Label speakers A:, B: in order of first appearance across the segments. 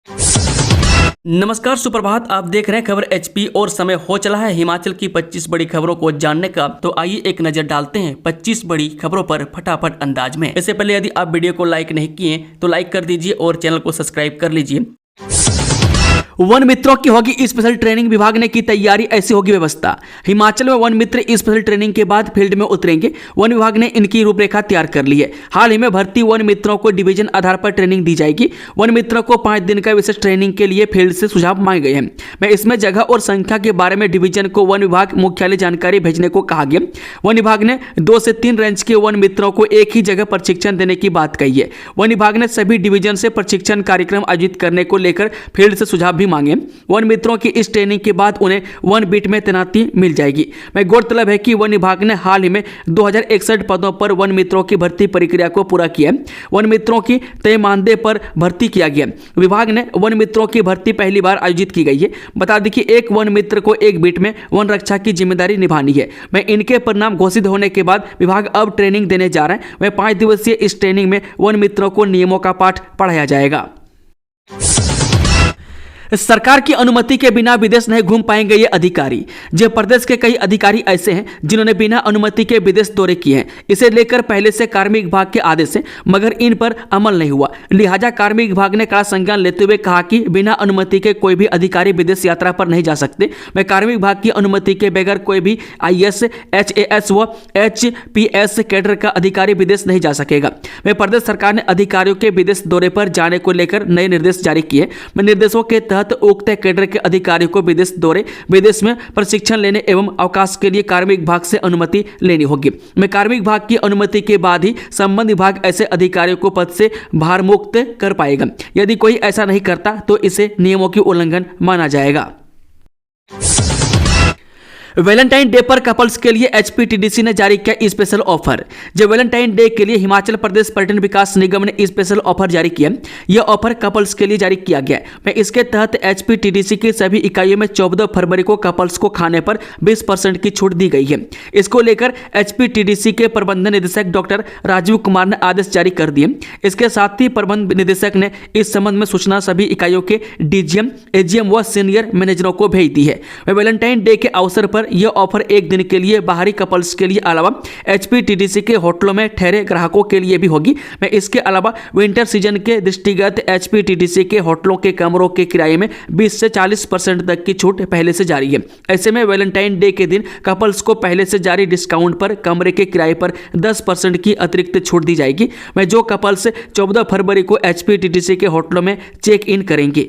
A: नमस्कार, सुप्रभात। आप देख रहे हैं खबर एचपी और समय हो चला है हिमाचल की 25 बड़ी खबरों को जानने का। तो आइए एक नजर डालते हैं 25 बड़ी खबरों पर फटाफट अंदाज में। इससे पहले यदि आप वीडियो को लाइक नहीं किए तो लाइक कर दीजिए और चैनल को सब्सक्राइब कर लीजिए। वन मित्रों की होगी स्पेशल ट्रेनिंग, विभाग ने की तैयारी, ऐसी होगी व्यवस्था। हिमाचल में वन मित्र स्पेशल ट्रेनिंग के बाद फील्ड में उतरेंगे। वन विभाग ने इनकी रूपरेखा तैयार कर ली है। हाल ही में भर्ती वन मित्रों को डिवीजन आधार पर ट्रेनिंग दी जाएगी। वन मित्रों को 5 दिन का विशेष ट्रेनिंग के लिए फील्ड से सुझाव मांगे गए हैं। मैं इसमें जगह और संख्या के बारे में डिवीजन को वन विभाग मुख्यालय जानकारी भेजने को कहा गया। वन विभाग ने 2 से 3 रेंज के वन मित्रों को एक ही जगह प्रशिक्षण देने की बात कही है। वन विभाग ने सभी डिवीजन से प्रशिक्षण कार्यक्रम आयोजित करने को लेकर फील्ड से सुझाव भी मांगे। वन मित्रों की इस ट्रेनिंग के बाद उन्हें वन बीट में तैनाती मिल जाएगी। मैं गौरतलब है कि वन विभाग ने हाल ही में 2061 पदों पर वन मित्रों की भर्ती प्रक्रिया को पूरा किया। वन मित्रों की तय मानदेय पर भर्ती किया गया। विभाग ने वन मित्रों की भर्ती पहली बार आयोजित की गई है। बता दें कि एक वन मित्र को एक बीट में वन रक्षा की जिम्मेदारी निभानी है। मैं इनके परिणाम घोषित होने के बाद विभाग अब ट्रेनिंग देने जा रहा है। वह 5 दिवसीय इस ट्रेनिंग में वन मित्रों को नियमों का पाठ पढ़ाया जाएगा। सरकार की अनुमति के बिना विदेश नहीं घूम पाएंगे ये अधिकारी। जब प्रदेश के कई अधिकारी ऐसे हैं जिन्होंने बिना अनुमति के विदेश दौरे किए हैं। इसे लेकर पहले से कार्मिक विभाग के आदेश है, मगर इन पर अमल नहीं हुआ। लिहाजा कार्मिक विभाग ने कड़ा संज्ञान लेते हुए कहा कि बिना अनुमति के कोई भी अधिकारी विदेश यात्रा पर नहीं जा सकते। मैं कार्मिक विभाग की अनुमति के बगैर कोई भी IAS, HAS व HPS कैडर का अधिकारी विदेश नहीं जा सकेगा। मैं प्रदेश सरकार ने अधिकारियों के विदेश दौरे पर जाने को लेकर नए निर्देश जारी किए। मैं निर्देशों के तहत उक्त कैडर के अधिकारियों को विदेश दौरे, विदेश में प्रशिक्षण लेने एवं अवकाश के लिए कार्मिक विभाग से अनुमति लेनी होगी। मैं कार्मिक विभाग की अनुमति के बाद ही संबंधित विभाग ऐसे अधिकारियों को पद से भार मुक्त कर पाएगा। यदि कोई ऐसा नहीं करता तो इसे नियमों की उल्लंघन माना जाएगा। वैलेंटाइन डे पर कपल्स के लिए HPTDC ने जारी किया स्पेशल ऑफर। जब वैलेंटाइन डे के लिए हिमाचल प्रदेश पर्यटन विकास निगम ने स्पेशल ऑफर जारी किया। यह ऑफर कपल्स के लिए जारी किया गया है। इसके तहत HPTDC की सभी इकाइयों में 14 फरवरी को कपल्स को खाने पर 20% की छूट दी गई है। इसको लेकर HPTDC के प्रबंध निदेशक डॉक्टर राजीव कुमार ने आदेश जारी कर दिए। इसके साथ ही प्रबंध निदेशक ने इस संबंध में सूचना सभी इकाइयों के DGM, AGM व सीनियर मैनेजरों को भेज दी है। वैलेंटाइन डे के अवसर पर यह ऑफर एक दिन के लिए बाहरी कपल्स के लिए अलावा HPTDC के होटलों में ठहरे ग्राहकों के लिए भी होगी। मैं इसके अलावा विंटर सीजन के दृष्टिगत HPTDC के होटलों के कमरों के किराए में 20 से 40% तक की छूट पहले से जारी है। ऐसे में वैलेंटाइन डे के दिन कपल्स को पहले से जारी डिस्काउंट पर कमरे के किराए पर 10% की अतिरिक्त छूट दी जाएगी। मैं जो कपल्स 14 फरवरी को HPTDC के होटलों में चेक इन करेंगे।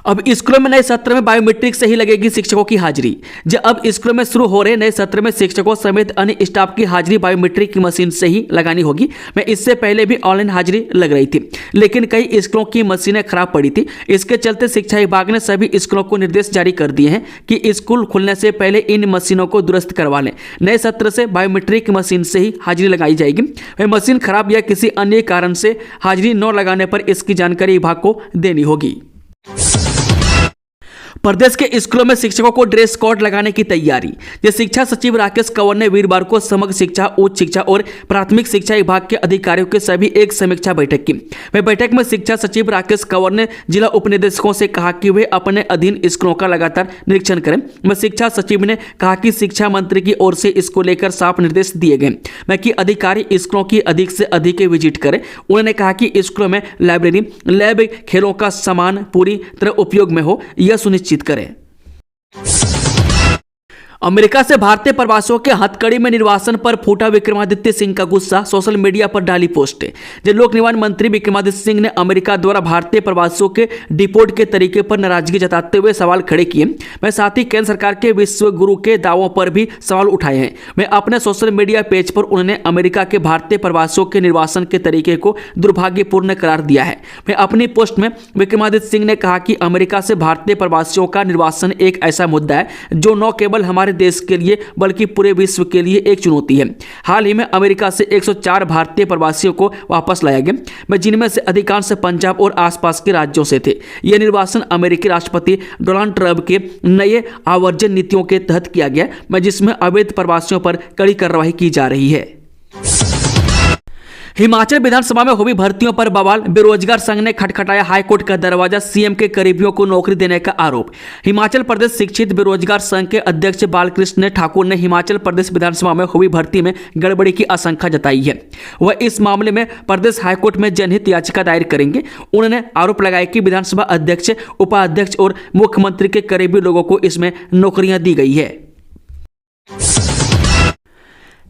A: अब स्कूलों में नए सत्र में बायोमेट्रिक से ही लगेगी शिक्षकों की हाजिरी। जब अब स्कूलों में शुरू हो रहे नए सत्र में शिक्षकों समेत अन्य स्टाफ की हाजिरी बायोमेट्रिक की मशीन से ही लगानी होगी। मैं इससे पहले भी ऑनलाइन हाजिरी लग रही थी, लेकिन कई स्कूलों की मशीनें खराब पड़ी थी। इसके चलते शिक्षा विभाग ने सभी स्कूलों को निर्देश जारी कर दिए हैं कि स्कूल खुलने से पहले इन मशीनों को दुरुस्त करवा लें। नए सत्र से बायोमेट्रिक मशीन से ही हाजिरी लगाई जाएगी। वह मशीन खराब या किसी अन्य कारण से हाजिरी न लगाने पर इसकी जानकारी विभाग को देनी होगी। प्रदेश के स्कूलों में शिक्षकों को ड्रेस कोड लगाने की तैयारी। जो शिक्षा सचिव राकेश कंवर ने वीरवार को समग्र शिक्षा, उच्च शिक्षा और प्राथमिक शिक्षा विभाग के अधिकारियों के सभी एक समीक्षा बैठक की। वह बैठक में शिक्षा सचिव राकेश कंवर ने जिला उपनिदेशकों से कहा कि वे अपने अधीन स्कूलों का लगातार निरीक्षण करें। मैं शिक्षा सचिव ने कहा कि शिक्षा मंत्री की ओर से इसको लेकर साफ निर्देश दिए गए मैं कि अधिकारी स्कूलों की अधिक से अधिक विजिट करें। उन्होंने कहा कि स्कूलों में लाइब्रेरी, लैब, खेलों का सामान पूरी तरह उपयोग में हो, यह सुनिश्चित करें। अमेरिका से भारतीय प्रवासियों के हथकड़ी में निर्वासन पर फूटा विक्रमादित्य सिंह का गुस्सा, सोशल मीडिया पर डाली पोस्ट। जब लोक निर्माण मंत्री विक्रमादित्य सिंह ने अमेरिका द्वारा भारतीय प्रवासियों के डिपोर्ट के तरीके पर नाराजगी जताते हुए सवाल खड़े किए। मैं साथ ही केंद्र सरकार के विश्व गुरु के दावों पर भी सवाल उठाए हैं। मैं अपने सोशल मीडिया पेज पर उन्होंने अमेरिका के भारतीय प्रवासियों के निर्वासन के तरीके को दुर्भाग्यपूर्ण करार दिया है। मैं अपनी पोस्ट में विक्रमादित्य सिंह ने कहा कि अमेरिका से भारतीय प्रवासियों का निर्वासन एक ऐसा मुद्दा है जो न केवल हमारे देश के लिए बल्कि पूरे विश्व के लिए एक चुनौती है। हाल ही में अमेरिका से 104 भारतीय प्रवासियों को वापस लाया गया, जिनमें से अधिकांश पंजाब और आसपास के राज्यों से थे। यह निर्वासन अमेरिकी राष्ट्रपति डोनाल्ड ट्रंप के नए आवर्जन नीतियों के तहत किया गया, जिसमें अवैध प्रवासियों पर कड़ी कार्रवाई की जा रही है। हिमाचल विधानसभा में हुई भर्तियों पर बवाल, बेरोजगार संघ ने खटखटाया हाईकोर्ट का दरवाजा, सीएम के करीबियों को नौकरी देने का आरोप। हिमाचल प्रदेश शिक्षित बेरोजगार संघ के अध्यक्ष बालकृष्ण ठाकुर ने हिमाचल प्रदेश विधानसभा में हुई भर्ती में गड़बड़ी की आशंका जताई है। वह इस मामले में प्रदेश हाईकोर्ट में जनहित याचिका दायर करेंगे। उन्होंने आरोप लगाया कि विधानसभा अध्यक्ष, उपाध्यक्ष और मुख्यमंत्री के करीबी लोगों को इसमें नौकरियां दी गई है।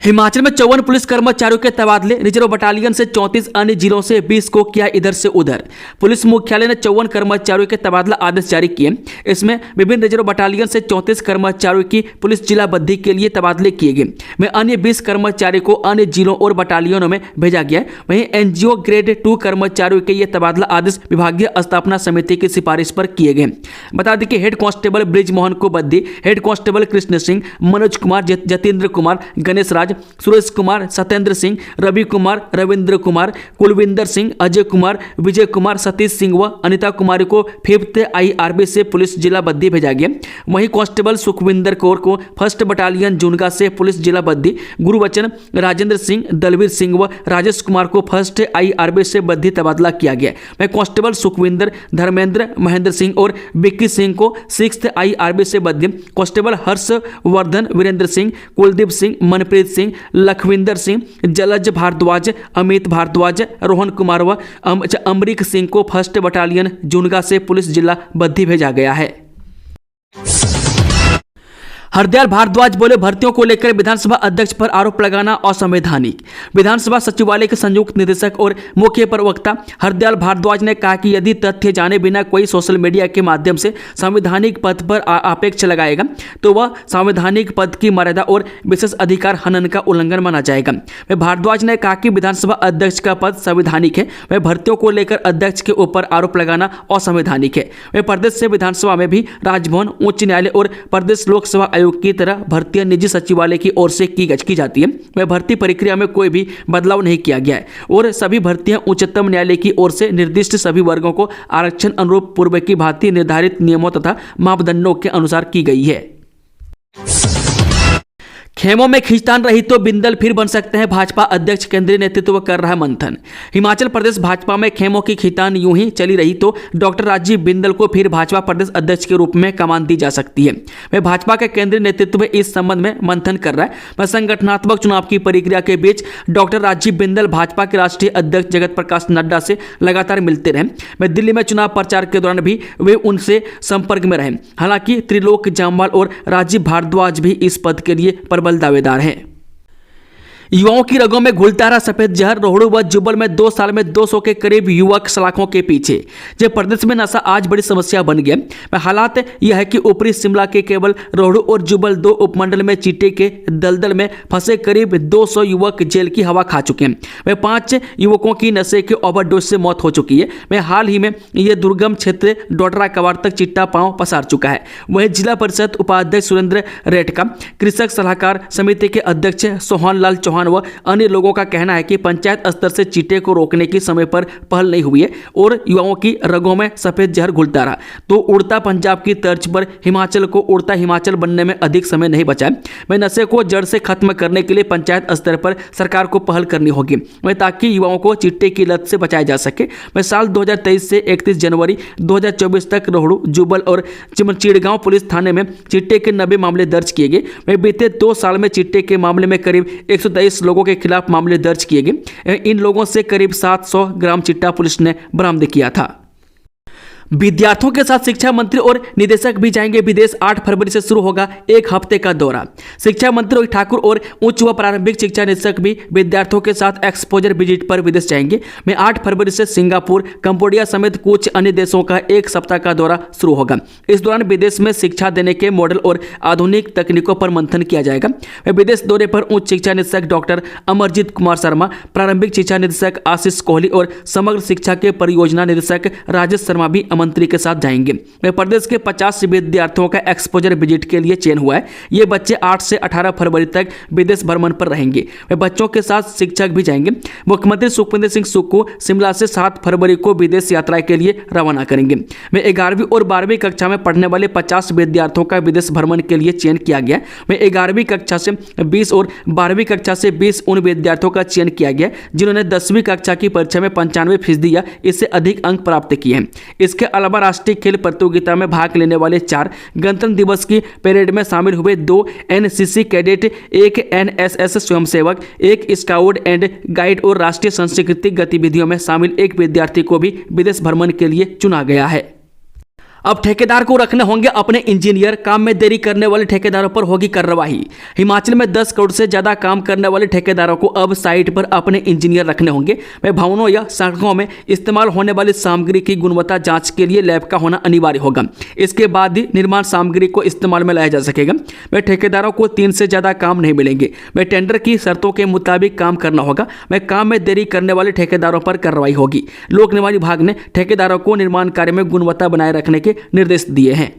A: हिमाचल में 54 पुलिस कर्मचारियों के तबादले, रिजर्व बटालियन से 34, अन्य जिलों से 20 को किया इधर से उधर। पुलिस मुख्यालय ने 54 कर्मचारियों के तबादला आदेश जारी किए। इसमें विभिन्न रिजर्व बटालियन से 34 कर्मचारियों की पुलिस जिला बद्दी के लिए तबादले किए गए। में अन्य 20 कर्मचारियों को अन्य जिलों और बटालियनों में भेजा गया। वहीं एनजीओ ग्रेड 2 कर्मचारियों के ये तबादला आदेश विभागीय स्थापना समिति की सिफारिश पर किए गए। बता दें कि हेड कांस्टेबल ब्रिज मोहन को बद्दी, हेड कांस्टेबल कृष्ण सिंह, मनोज कुमार, जतेंद्र कुमार, गणेश राज, सुरेश कुमार, सत्येंद्र सिंह, रवि कुमार, रविंद्र कुमार, कुलविंदर सिंह, अजय कुमार, विजय कुमार, सतीश सिंह व अनिता कुमारी को 5th IRB से पुलिस जिला बद्दी भेजा गया। वहीं कांस्टेबल सुखविंदर कौर को 1st बटालियन जुनगा से पुलिस जिला बद्दी, गुरुवचन, राजेंद्र सिंह, दलवीर सिंह व राजेश कुमार को 1st IRB से बद्दी तबादला किया गया। वहीं कांस्टेबल सुखविंदर, धर्मेंद्र, महेंद्र सिंह और विक्की सिंह को 6th IRB से बद्दी, कांस्टेबल हर्षवर्धन, वीरेंद्र सिंह, कुलदीप सिंह, मनप्रीत सिंह, लखविंदर सिंह, जलज भारद्वाज, अमित भारद्वाज, रोहन कुमार व अमरीक सिंह को 1st बटालियन जुनगा से पुलिस जिला बद्दी भेजा गया है। हरदयाल भारद्वाज बोले, भर्तियों को लेकर विधानसभा अध्यक्ष पर आरोप लगाना असंवैधानिक। विधानसभा सचिवालय के संयुक्त निदेशक और मुख्य प्रवक्ता हरदयाल भारद्वाज ने कहा कि यदि तथ्य जाने बिना कोई सोशल मीडिया के माध्यम से संवैधानिक पद पर आपेक्ष लगाएगा तो वह संवैधानिक पद की मर्यादा और विशेष अधिकार हनन का उल्लंघन माना जाएगा। वह भारद्वाज ने कहा कि विधानसभा अध्यक्ष का पद संवैधानिक है। वह भर्तियों को लेकर अध्यक्ष के ऊपर आरोप लगाना असंवैधानिक है। वह प्रदेश से विधानसभा में भी राजभवन, उच्च न्यायालय और प्रदेश लोकसेवा आयोग की तरह भर्तियां निजी सचिवालय की ओर से की जाती है। वह भर्ती प्रक्रिया में कोई भी बदलाव नहीं किया गया है और सभी भर्तियां उच्चतम न्यायालय की ओर से निर्दिष्ट सभी वर्गों को आरक्षण अनुरूप पूर्व की भांति निर्धारित नियमों तथा मापदंडों के अनुसार की गई है। खेमों में खींचतान रही तो बिंदल फिर बन सकते हैं भाजपा अध्यक्ष, केंद्रीय नेतृत्व कर रहा मंथन। हिमाचल प्रदेश भाजपा में खेमों की खींचतान यूं ही चली रही तो डॉक्टर राजीव बिंदल को फिर भाजपा प्रदेश अध्यक्ष के रूप में कमान दी जा सकती है। वह भाजपा के केंद्रीय नेतृत्व इस संबंध में मंथन कर रहा है। वह संगठनात्मक चुनाव की प्रक्रिया के बीच डॉक्टर राजीव बिंदल भाजपा के राष्ट्रीय अध्यक्ष जगत प्रकाश नड्डा से लगातार मिलते रहे। वह दिल्ली में चुनाव प्रचार के दौरान भी वे उनसे संपर्क में रहे। हालांकि त्रिलोक जामवाल और राजीव भारद्वाज भी इस पद के लिए प्रबल दावेदार हैं। युवाओं की रगों में घुलता रहा सफेद जहर, रोहड़ू व जुब्बल में 2 साल में 200 के करीब युवक सलाखों के पीछे। जब प्रदेश में नशा आज बड़ी समस्या बन गया। हालात यह है कि ऊपरी शिमला के केवल रोहड़ू और जुब्बल 2 उपमंडल में चीटे के दलदल में फंसे करीब 200 युवक जेल की हवा खा चुके हैं। वह 5 युवकों की नशे के ओवरडोज से मौत हो चुकी है। वह हाल ही में यह दुर्गम क्षेत्र डोडरा कवाड़ तक चिट्टा पांव पसार चुका है। वह जिला परिषद उपाध्यक्ष सुरेंद्र रेटका, कृषक सलाहकार समिति के अध्यक्ष सोहन लाल चौहान व अन्य लोगों का कहना है कि पंचायत स्तर से चीटे को रोकने की समय पर पहल नहीं हुई है और युवाओं की रगों में सफेद जहर घुलता रहा। तो उड़ता पंजाब की तर्ज पर हिमाचल को उड़ता हिमाचल बनने में अधिक समय नहीं बचा है। वह नशे को जड़ से खत्म करने के लिए पंचायत स्तर पर सरकार को पहल करनी होगी, वह ताकि युवाओं को चिट्टे की लत से बचाया जा सके। वह साल 2023 से 31 जनवरी 2024 तक रोहड़ू, जुब्बल और चिड़गांव पुलिस थाने में चिट्टे के 90 मामले दर्ज किए गए। वह बीते 2 साल में चिट्टे के मामले में करीब 123 लोगों के खिलाफ मामले दर्ज किए गए। इन लोगों से करीब 700 ग्राम चिट्टा पुलिस ने बरामद किया था। विद्यार्थियों के साथ शिक्षा मंत्री और निदेशक भी जाएंगे विदेश। 8 फरवरी से शुरू होगा 1 हफ्ते का दौरा। शिक्षा मंत्री रोहित ठाकुर और उच्च व प्रारंभिक शिक्षा निदेशक भी विद्यार्थियों के साथ एक्सपोजर विजिट पर विदेश जाएंगे। में 8 फरवरी से सिंगापुर, कंबोडिया समेत कुछ अन्य देशों का 1 सप्ताह का दौरा शुरू होगा। इस दौरान विदेश में शिक्षा देने के मॉडल और आधुनिक तकनीकों पर मंथन किया जाएगा। विदेश दौरे पर उच्च शिक्षा निदेशक डॉक्टर अमरजीत कुमार शर्मा, प्रारंभिक शिक्षा निदेशक आशीष कोहली और समग्र शिक्षा के परियोजना निदेशक राजेश शर्मा भी मंत्री के साथ जाएंगे। वह प्रदेश के 50 विद्यार्थियों का एक्सपोजर विजिट के लिए चयन हुआ है। ये बच्चे 8 से 18 फरवरी तक विदेश भ्रमण पर रहेंगे। वे बच्चों के साथ शिक्षक भी जाएंगे। मुख्यमंत्री सुखविंदर सिंह सुक्खू शिमला से 7 फरवरी को विदेश यात्रा के लिए रवाना करेंगे। वे 11वीं और 12वीं कक्षा में पढ़ने वाले 50 विद्यार्थियों का विदेश भ्रमण के लिए चयन किया गया। वे 11वीं कक्षा से 20 और 12वीं कक्षा से 20 उन विद्यार्थियों का चयन किया गया जिन्होंने 10वीं कक्षा की परीक्षा में 95% या इससे अधिक अंक प्राप्त किए हैं। इसके अलावा राष्ट्रीय खेल प्रतियोगिता में भाग लेने वाले 4 गणतंत्र दिवस की परेड में शामिल हुए 2 NCC cadet, 1 NSS Swayamsevak, 1 scout and guide और राष्ट्रीय सांस्कृतिक गतिविधियों में शामिल 1 विद्यार्थी को भी विदेश भ्रमण के लिए चुना गया है। अब ठेकेदार को रखने होंगे अपने इंजीनियर, काम में देरी करने वाले ठेकेदारों पर होगी कार्रवाई। हिमाचल में 10 करोड़ से ज्यादा काम करने वाले ठेकेदारों को अब साइट पर अपने इंजीनियर रखने होंगे। वे भवनों या सड़कों में इस्तेमाल होने वाली सामग्री की गुणवत्ता जांच के लिए लैब का होना अनिवार्य होगा। इसके बाद ही निर्माण सामग्री को इस्तेमाल में लाया जा सकेगा। वे ठेकेदारों को 3 से ज्यादा काम नहीं मिलेंगे। वे टेंडर की शर्तों के मुताबिक काम करना होगा। वे काम में देरी करने वाले ठेकेदारों पर कार्रवाई होगी। लोक निर्माण विभाग ने ठेकेदारों को निर्माण कार्य में गुणवत्ता बनाए रखने के निर्देश दिए हैं।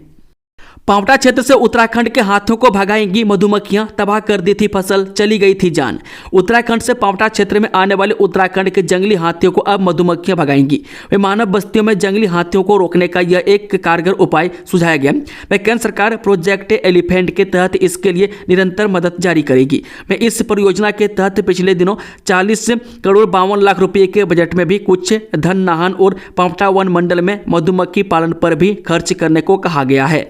A: पांवटा क्षेत्र से उत्तराखंड के हाथियों को भगाएंगी मधुमक्खियां, तबाह कर दी थी फसल, चली गई थी जान। उत्तराखंड से पांवटा क्षेत्र में आने वाले उत्तराखंड के जंगली हाथियों को अब मधुमक्खियां भगाएंगी। वे मानव बस्तियों में जंगली हाथियों को रोकने का यह एक कारगर उपाय सुझाया गया। वह केंद्र सरकार प्रोजेक्ट एलिफेंट के तहत इसके लिए निरंतर मदद जारी करेगी। वह इस परियोजना के तहत पिछले दिनों 40 करोड़ 52 लाख रुपए के बजट में भी कुछ धन नाहन और पांवटा वन मंडल में मधुमक्खी पालन पर भी खर्च करने को कहा गया है।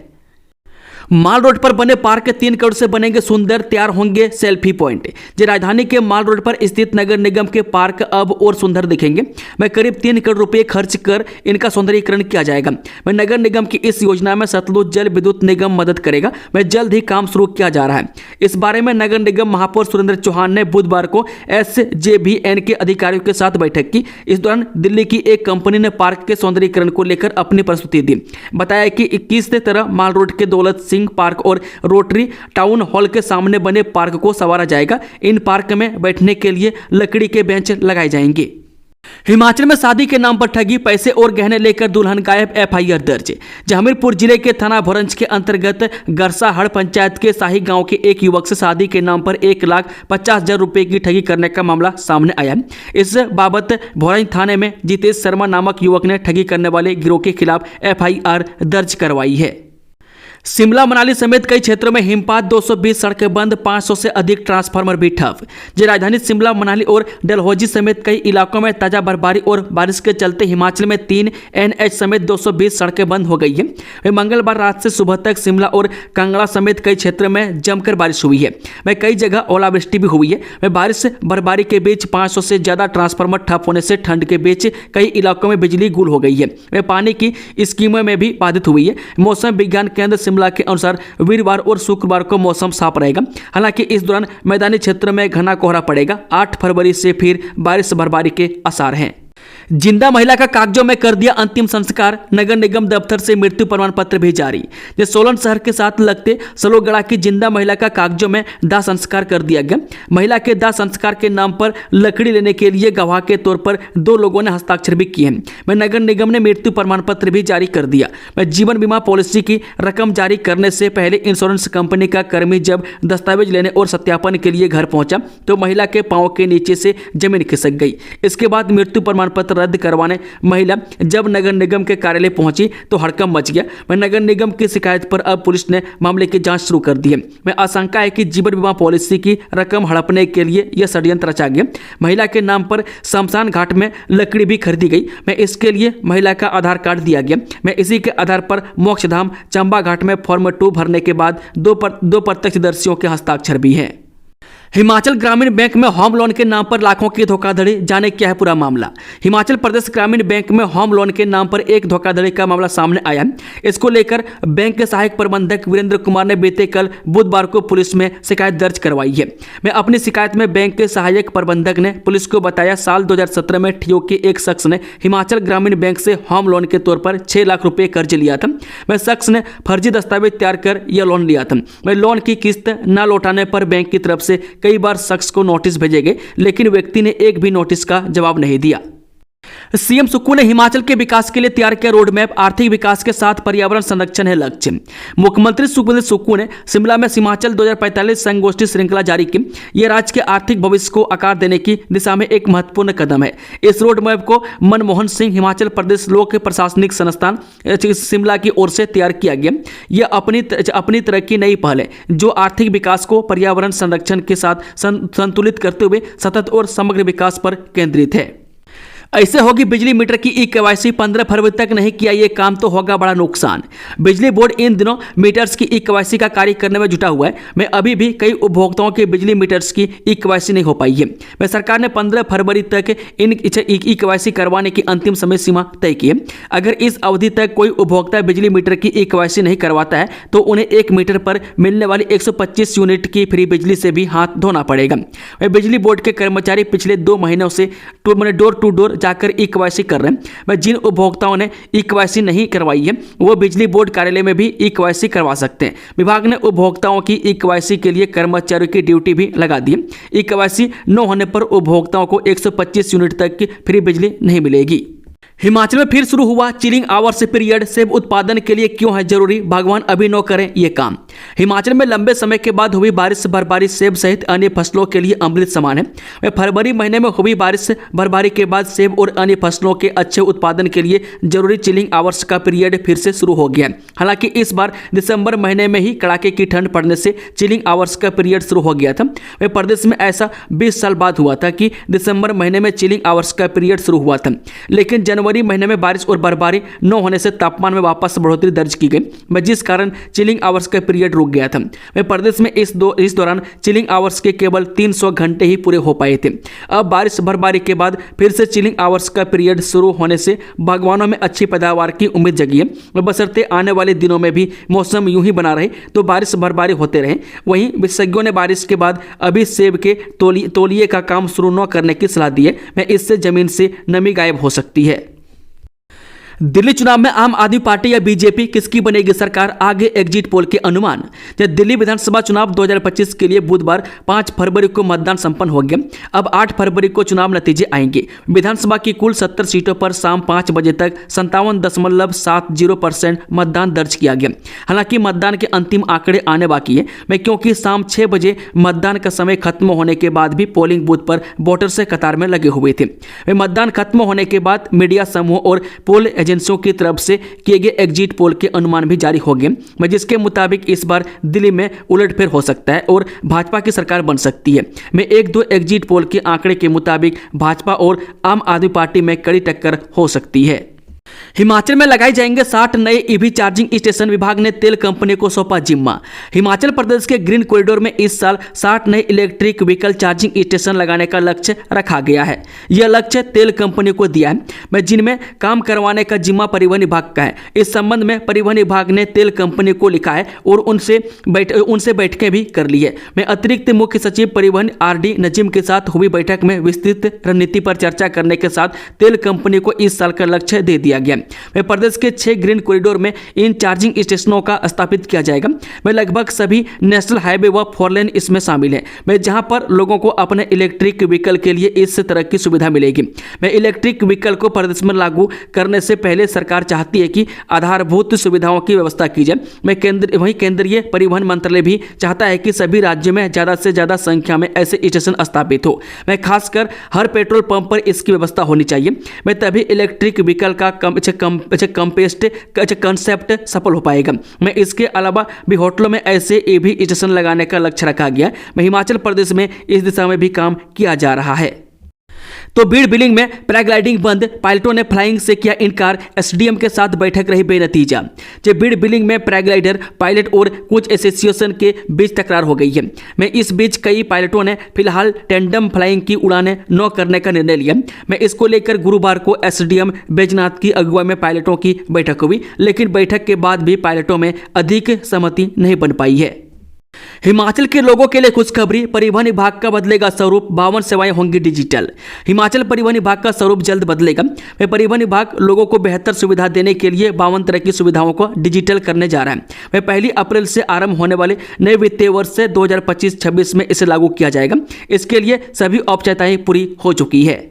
A: माल रोड पर बने पार्क 3 करोड़ से बनेंगे सुंदर, तैयार होंगे सेल्फी पॉइंट। जो राजधानी के माल रोड पर स्थित नगर निगम के पार्क अब और सुंदर दिखेंगे। में करीब 3 करोड़ रुपए खर्च कर इनका सौंदर्यीकरण किया जाएगा। में नगर निगम की इस योजना में सतलुज जल विद्युत निगम मदद करेगा। में जल्द ही काम शुरू किया जा रहा है। इस बारे में नगर निगम महापौर सुरेंद्र चौहान ने बुधवार को SJVN के अधिकारियों के साथ बैठक की। इस दौरान दिल्ली की एक कंपनी ने पार्क के सौंदर्यीकरण को लेकर अपनी प्रस्तुति दी। बताया कि 21 तरह माल रोड के दौलत सिंह पार्क और रोटरी टाउन हॉल के सामने बने पार्क को संवारा जाएगा। इन पार्क में बैठने के लिए लकड़ी के बेंच लगाए जाएंगे। हिमाचल में शादी के नाम पर ठगी, पैसे और गहने लेकर दुल्हन गायब, FIR दर्ज। हमीरपुर जिले के थाना भोरंज के अंतर्गत गरसाहड़ पंचायत के शाही गांव के एक युवक से शादी के नाम पर 1,50,000 रुपए की ठगी करने का मामला सामने आया। इस बाबत भोरंज थाने में जितेश शर्मा नामक युवक ने ठगी करने वाले गिरोह के खिलाफ FIR दर्ज करवाई है। शिमला मनाली समेत कई क्षेत्रों में हिमपात, 220 सड़कें बंद, 500 से अधिक ट्रांसफार्मर भी ठप। राजधानी शिमला मनाली और डलहौजी समेत कई इलाकों में ताजा बर्फबारी और बारिश के चलते हिमाचल में 3 NH समेत 220 सड़कें बंद हो गई है। मंगलवार रात से सुबह तक शिमला और कांगड़ा समेत कई क्षेत्रों में जमकर बारिश हुई है। वह कई जगह ओलावृष्टि भी हुई है। वह बारिश बर्फबारी के बीच 500 से ज्यादा ट्रांसफार्मर ठप होने से ठंड के बीच कई इलाकों में बिजली गुल हो गई है। वह पानी की स्कीमों में भी बाधित हुई है। मौसम विज्ञान केंद्र शिमला के अनुसार वीरवार और शुक्रवार को मौसम साफ रहेगा। हालांकि इस दौरान मैदानी क्षेत्र में घना कोहरा पड़ेगा। 8 फरवरी से फिर बारिश बर्फबारी के आसार हैं। जिंदा महिला का कागजों में कर दिया अंतिम संस्कार, नगर निगम दफ्तर से मृत्यु प्रमाण पत्र भी जारी। सोलन शहर के साथ लगते सलोगड़ा की जिंदा महिला का कागजों में दाह संस्कार कर दिया गया। महिला के दाह संस्कार के नाम पर लकड़ी लेने के लिए गवाह के तौर पर 2 लोगों ने हस्ताक्षर भी किए हैं। मैं नगर निगम ने मृत्यु प्रमाण पत्र भी जारी कर दिया। मैं जीवन बीमा पॉलिसी की रकम जारी करने से पहले इंश्योरेंस कंपनी का कर्मी जब दस्तावेज लेने और सत्यापन के लिए घर पहुंचा तो महिला के पांव के नीचे से जमीन खिसक गई। इसके बाद मृत्यु प्रमाण पत्र रद्द करवाने महिला जब नगर निगम के कार्यालय पहुंची तो हड़कंप मच गया। मैं नगर निगम की शिकायत पर अब पुलिस ने मामले की जांच शुरू कर दी है। मैं आशंका है कि जीवन बीमा पॉलिसी की रकम हड़पने के लिए यह षड्यंत्र रचा गया। महिला के नाम पर शमशान घाट में लकड़ी भी खरीदी गई। मैं इसके लिए महिला का आधार कार्ड दिया गया। मैं इसी के आधार पर मोक्षधाम चंबा घाट में फॉर्म 2 भरने के बाद 2 प्रत्यक्षदर्शियों के हस्ताक्षर भी हैं। हिमाचल ग्रामीण बैंक में होम लोन के नाम पर लाखों की धोखाधड़ी, जाने क्या है पूरा मामला। हिमाचल प्रदेश ग्रामीण बैंक में होम लोन के नाम पर एक धोखाधड़ी का मामला सामने आया। इसको लेकर बैंक के सहायक प्रबंधक वीरेंद्र कुमार ने बीते कल बुधवार को पुलिस में शिकायत दर्ज करवाई है। मैं अपनी शिकायत में बैंक के सहायक प्रबंधक ने पुलिस को बताया साल 2017 में ठियोग के एक शख्स ने हिमाचल ग्रामीण बैंक से होम लोन के तौर पर 6 लाख रुपए कर्ज लिया था। वह शख्स ने फर्जी दस्तावेज तैयार कर यह लोन लिया था। वह लोन की किस्त न लौटाने पर बैंक की तरफ से कई बार शख्स को नोटिस भेजे गए, लेकिन व्यक्ति ने एक भी नोटिस का जवाब नहीं दिया। सीएम सुक्कू ने हिमाचल के विकास के लिए तैयार किया रोड मैप, आर्थिक विकास के साथ पर्यावरण संरक्षण है लक्ष्य। मुख्यमंत्री सुखविंदर सुक्कू ने शिमला में हिमाचल 2045 संगोष्ठी श्रृंखला जारी की। यह राज्य के आर्थिक भविष्य को आकार देने की दिशा में एक महत्वपूर्ण कदम है। इस रोड मैप को मनमोहन सिंह हिमाचल प्रदेश लोक प्रशासनिक संस्थान शिमला की ओर से तैयार किया गया। यह अपनी तरह की नई पहल है जो आर्थिक विकास को पर्यावरण संरक्षण के साथ संतुलित करते हुए सतत और समग्र विकास पर केंद्रित है। ऐसे होगी बिजली मीटर की ई-केवाईसी 15 फरवरी तक नहीं किया ये काम तो होगा बड़ा नुकसान। बिजली बोर्ड इन दिनों मीटर्स की ई-केवाईसी का कार्य करने में जुटा हुआ है। मैं अभी भी कई उपभोक्ताओं के बिजली मीटर्स की ई-केवाईसी नहीं हो पाई है। मैं सरकार ने 15 फरवरी तक इन ई-केवाईसी करवाने की अंतिम समय सीमा तय की है। अगर इस अवधि तक कोई उपभोक्ता बिजली मीटर की ई-केवाईसी नहीं करवाता है तो उन्हें एक मीटर पर मिलने वाली 125 यूनिट की फ्री बिजली से भी हाथ धोना पड़ेगा। मैं बिजली बोर्ड के कर्मचारी पिछले 2 महीनों से डोर टू डोर जाकर ई-केवाईसी कर रहे हैं। मैं जिन उपभोक्ताओं ने ई-केवाईसी नहीं करवाई है वो बिजली बोर्ड कार्यालय में भी ई-केवाईसी करवा सकते हैं। विभाग ने उपभोक्ताओं की ई-केवाईसी के लिए कर्मचारियों की ड्यूटी भी लगा दी है। ई-केवाईसी न होने पर उपभोक्ताओं को 125 यूनिट तक की फ्री बिजली नहीं मिलेगी। हिमाचल में फिर शुरू हुआ चिलिंग आवर्स पीरियड। सेब उत्पादन के लिए क्यों है जरूरी, भगवान अभी न करें ये काम। हिमाचल में लंबे समय के बाद हुई बारिश बर्फबारी सेब सहित अन्य फसलों के लिए अमृत समान है। फरवरी महीने में हुई बारिश बर्फबारी के बाद सेब और अन्य फसलों के अच्छे उत्पादन के लिए जरूरी चिलिंग आवर्स का पीरियड फिर से शुरू हो गया। हालांकि इस बार दिसंबर महीने में ही कड़ाके की ठंड पड़ने से चिलिंग आवर्स का पीरियड शुरू हो गया था। प्रदेश में ऐसा 20 साल बाद हुआ था कि दिसंबर महीने में चिलिंग आवर्स का पीरियड शुरू हुआ था। लेकिन जनवरी महीने में बारिश और बर्फबारी न होने से तापमान में वापस बढ़ोतरी दर्ज की गई, जिस कारण चिलिंग आवर्स का पीरियड रुक गया था। प्रदेश में इस दौरान चिलिंग आवर्स के केवल 300 घंटे ही पूरे हो पाए थे। अब बारिश बर्फबारी के बाद फिर से चिलिंग आवर्स का पीरियड शुरू होने से बागवानों में अच्छी पैदावार की उम्मीद जगी है। बशर्ते आने वाले दिनों में भी मौसम यूं ही बना रहे तो बारिश बर्फबारी होते रहे। वहीं विशेषज्ञों ने बारिश के बाद अभी सेब के तौलिए का काम शुरू न करने की सलाह दी है। इससे जमीन से नमी गायब हो सकती है। दिल्ली चुनाव में आम आदमी पार्टी या बीजेपी किसकी बनेगी सरकार, आगे एग्जिट पोल के अनुमान। दिल्ली विधानसभा चुनाव 2025 के लिए बुधवार 5 फरवरी को मतदान संपन्न हो गया। अब 8 फरवरी को चुनाव नतीजे आएंगे। विधानसभा की कुल 70 सीटों पर शाम 5 बजे तक 57.70% मतदान दर्ज किया गया। हालांकि मतदान के अंतिम आंकड़े आने बाकी है, क्योंकि शाम 6 बजे मतदान का समय खत्म होने के बाद भी पोलिंग बूथ पर वोटर से कतार में लगे हुए थे। मतदान खत्म होने के बाद मीडिया समूह और पोल एजेंसियों की तरफ से किए गए एग्जिट पोल के अनुमान भी जारी हो गए, जिसके मुताबिक इस बार दिल्ली में उलटफेर हो सकता है और भाजपा की सरकार बन सकती है। में 1-2 एग्जिट पोल के आंकड़े के मुताबिक भाजपा और आम आदमी पार्टी में कड़ी टक्कर हो सकती है। हिमाचल में लगाए जाएंगे 60 नए ईवी चार्जिंग स्टेशन, विभाग ने तेल कंपनी को सौंपा जिम्मा। हिमाचल प्रदेश के ग्रीन कॉरिडोर में इस साल 60 नए इलेक्ट्रिक व्हीकल चार्जिंग स्टेशन लगाने का लक्ष्य रखा गया है। यह लक्ष्य तेल कंपनी को दिया है, जिनमें काम करवाने का जिम्मा परिवहन विभाग का है। इस संबंध में परिवहन विभाग ने तेल कंपनी को लिखा है और उनसे बैठकें भी कर ली है। मैं अतिरिक्त मुख्य सचिव परिवहन RD नजीम के साथ हुई बैठक में विस्तृत रणनीति पर चर्चा करने के साथ तेल कंपनी को इस साल का लक्ष्य दे दिया गया। प्रदेश के 6 ग्रीन कॉरिडोर में इन चार्जिंग स्टेशनों का स्थापित किया जाएगा। लगभग सभी नेशनल हाईवे व 4 लेन इसमें शामिल है, जहां पर लोगों को अपने इलेक्ट्रिक व्हीकल के लिए इस तरह की सुविधा मिलेगी। इलेक्ट्रिक व्हीकल को प्रदेश में लागू करने से पहले सरकार चाहती है कि आधारभूत सुविधाओं की व्यवस्था की जाए। वहीं केंद्रीय परिवहन मंत्रालय भी चाहता है कि सभी राज्यों में ज्यादा से ज्यादा संख्या में ऐसे स्टेशन स्थापित हो। खासकर हर पेट्रोल पंप पर इसकी व्यवस्था होनी चाहिए। तभी इलेक्ट्रिक व्हीकल का कंसेप्ट सफल हो पाएगा। इसके अलावा भी होटलों में ऐसे ईवी स्टेशन लगाने का लक्ष्य रखा गया। हिमाचल प्रदेश में इस दिशा में भी काम किया जा रहा है। तो बीड़ बिलिंग में पैराग्लाइडिंग बंद, पायलटों ने फ्लाइंग से किया इनकार, SDM के साथ बैठक रही बेनतीजा। बीड़ बिलिंग में पैराग्लाइडर पायलट और कुछ एसोसिएशन के बीच तकरार हो गई है। इस बीच कई पायलटों ने फिलहाल टेंडम फ्लाइंग की उड़ानें न करने का निर्णय लिया। इसको लेकर गुरुवार को SDM बैजनाथ की अगुवाई में पायलटों की बैठक हुई, लेकिन बैठक के बाद भी पायलटों में अधिक सहमति नहीं बन पाई है। हिमाचल के लोगों के लिए खुशखबरी, परिवहन विभाग का बदलेगा स्वरूप, 52 सेवाएं होंगी डिजिटल। हिमाचल परिवहन विभाग का स्वरूप जल्द बदलेगा। परिवहन विभाग लोगों को बेहतर सुविधा देने के लिए 52 तरह की सुविधाओं को डिजिटल करने जा रहा है। 1 अप्रैल से आरंभ होने वाले नए वित्तीय वर्ष से 2025-26 में इसे लागू किया जाएगा। इसके लिए सभी औपचारिकताएं पूरी हो चुकी है।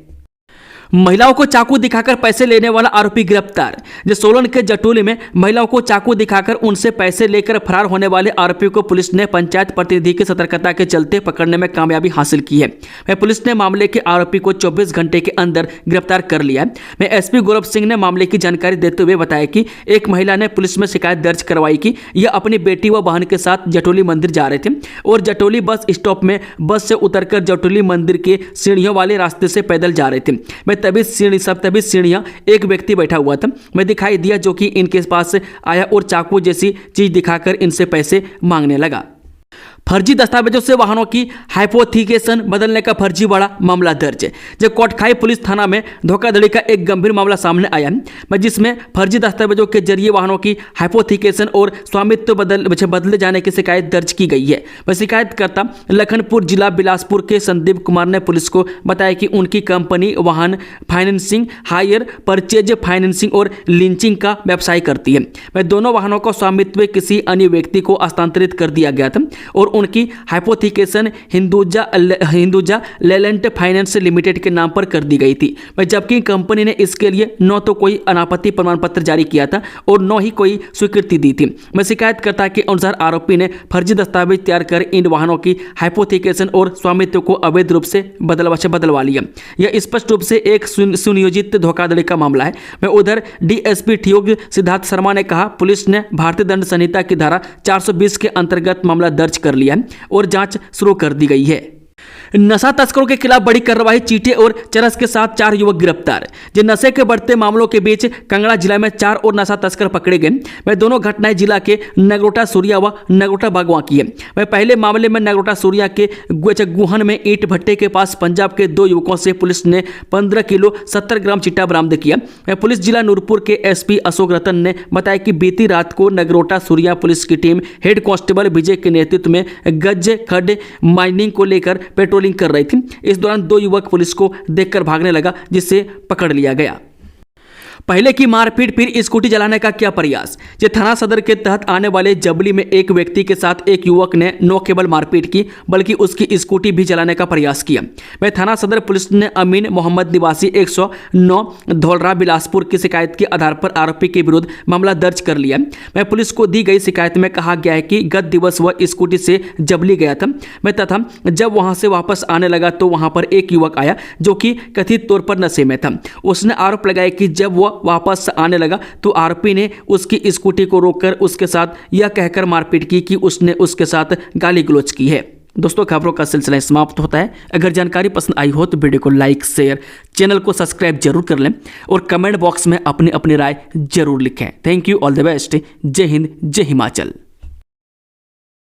A: महिलाओं को चाकू दिखाकर पैसे लेने वाला आरोपी गिरफ्तार। सोलन के जटोली में महिलाओं को चाकू दिखाकर उनसे पैसे लेकर फरार होने वाले आरोपी को पुलिस ने पंचायत प्रतिनिधि की सतर्कता के चलते पकड़ने में कामयाबी हासिल की है। पुलिस ने मामले के आरोपी को 24 घंटे के अंदर गिरफ्तार कर लिया है। एसपी गौरव सिंह ने मामले की जानकारी देते हुए बताया कि एक महिला ने पुलिस में शिकायत दर्ज करवाई कि यह अपनी बेटी व बहन के साथ जटोली मंदिर जा रहे थे और जटोली बस स्टॉप में बस से उतरकर जटोली मंदिर के सीढ़ियों वाले रास्ते से पैदल जा रहे थे। तभी सीढ़ियां एक व्यक्ति बैठा हुआ था दिखाई दिया जो कि इनके पास आया और चाकू जैसी चीज दिखाकर इनसे पैसे मांगने लगा। फर्जी दस्तावेजों से वाहनों की हाइपोथिकेशन बदलने का फर्जी बड़ा मामला दर्ज है। जब कोटखाई पुलिस थाना में धोखाधड़ी का एक गंभीर मामला सामने आया है जिसमें फर्जी दस्तावेजों के जरिए वाहनों की हाइपोथिकेशन और स्वामित्व बदले जाने की शिकायत दर्ज की गई है। शिकायतकर्ता लखनपुर जिला बिलासपुर के संदीप कुमार ने पुलिस को बताया कि उनकी कंपनी वाहन फाइनेंसिंग, हायर परचेज फाइनेंसिंग और लीजिंग का व्यवसाय करती है। दोनों वाहनों का स्वामित्व किसी अन्य व्यक्ति को हस्तांतरित कर दिया गया था और उनकी हाइपोथिकेशन हिंदुजा लेलेंट फाइनेंस लिमिटेड के नाम पर कर दी गई थी, जबकि कंपनी ने इसके लिए न तो कोई अनापत्ति प्रमाण पत्र जारी किया था और न ही कोई स्वीकृति दी थी। शिकायतकर्ता के अनुसार आरोपी ने फर्जी दस्तावेज तैयार कर इन वाहनों की हाइपोथिकेशन और स्वामित्व को अवैध रूप से बदलवा लिया। यह स्पष्ट रूप से एक सुनियोजित धोखाधड़ी का मामला है। उधर डीएसपी ठियोग सिद्धार्थ शर्मा ने कहा, पुलिस ने भारतीय दंड संहिता की धारा 420 के अंतर्गत मामला दर्ज कर लिया और जांच शुरू कर दी गई है। नशा तस्करों के खिलाफ बड़ी कार्रवाई, चीटे और चरस के साथ 4 युवक गिरफ्तार। नशे के बढ़ते मामलों के बीच कांगड़ा जिला में 4 और नशा तस्कर पकड़े गए। दोनों घटनाएं जिला के नगरोटा सूरिया व नगरोटा बागवा की है। पहले मामले में नगरोटा सूरिया के गुहन में ईंट भट्टे के पास पंजाब के 2 युवकों से पुलिस ने 15 किलो 70 ग्राम चिट्टा बरामद किया। पुलिस जिला नूरपुर के एसपी अशोक रतन ने बताया कि बीती रात को नगरोटा सूरिया पुलिस की टीम हेड कांस्टेबल विजय के नेतृत्व में गज खड माइनिंग को लेकर पेट्रोलिंग कर रही थी। इस दौरान 2 युवक पुलिस को देखकर भागने लगा जिसे पकड़ लिया गया। पहले की मारपीट फिर स्कूटी जलाने का क्या प्रयास। थाना सदर के तहत आने वाले जबली में एक व्यक्ति के साथ एक युवक ने न केवल मारपीट की बल्कि उसकी स्कूटी भी जलाने का प्रयास किया। थाना सदर पुलिस ने अमीन मोहम्मद निवासी 109 धौलरा बिलासपुर की शिकायत के आधार पर आरोपी के विरुद्ध मामला दर्ज कर लिया। पुलिस को दी गई शिकायत में कहा गया है कि गत दिवस वह स्कूटी से जबली गया था तथा जब वहां से वापस आने लगा तो वहां पर एक युवक आया जो कि कथित तौर पर नशे में था। उसने आरोप लगाया कि जब वह वापस आने लगा तो आरोपी ने उसकी स्कूटी को रोककर उसके साथ यह कहकर मारपीट की कि उसने उसके साथ गाली गलौज की है। दोस्तों, खबरों का सिलसिला समाप्त होता है। अगर जानकारी पसंद आई हो तो वीडियो को लाइक, शेयर, चैनल को सब्सक्राइब जरूर कर लें और कमेंट बॉक्स में अपनी राय जरूर लिखें। Thank you, all the best. जय हिंद, जय हिमाचल।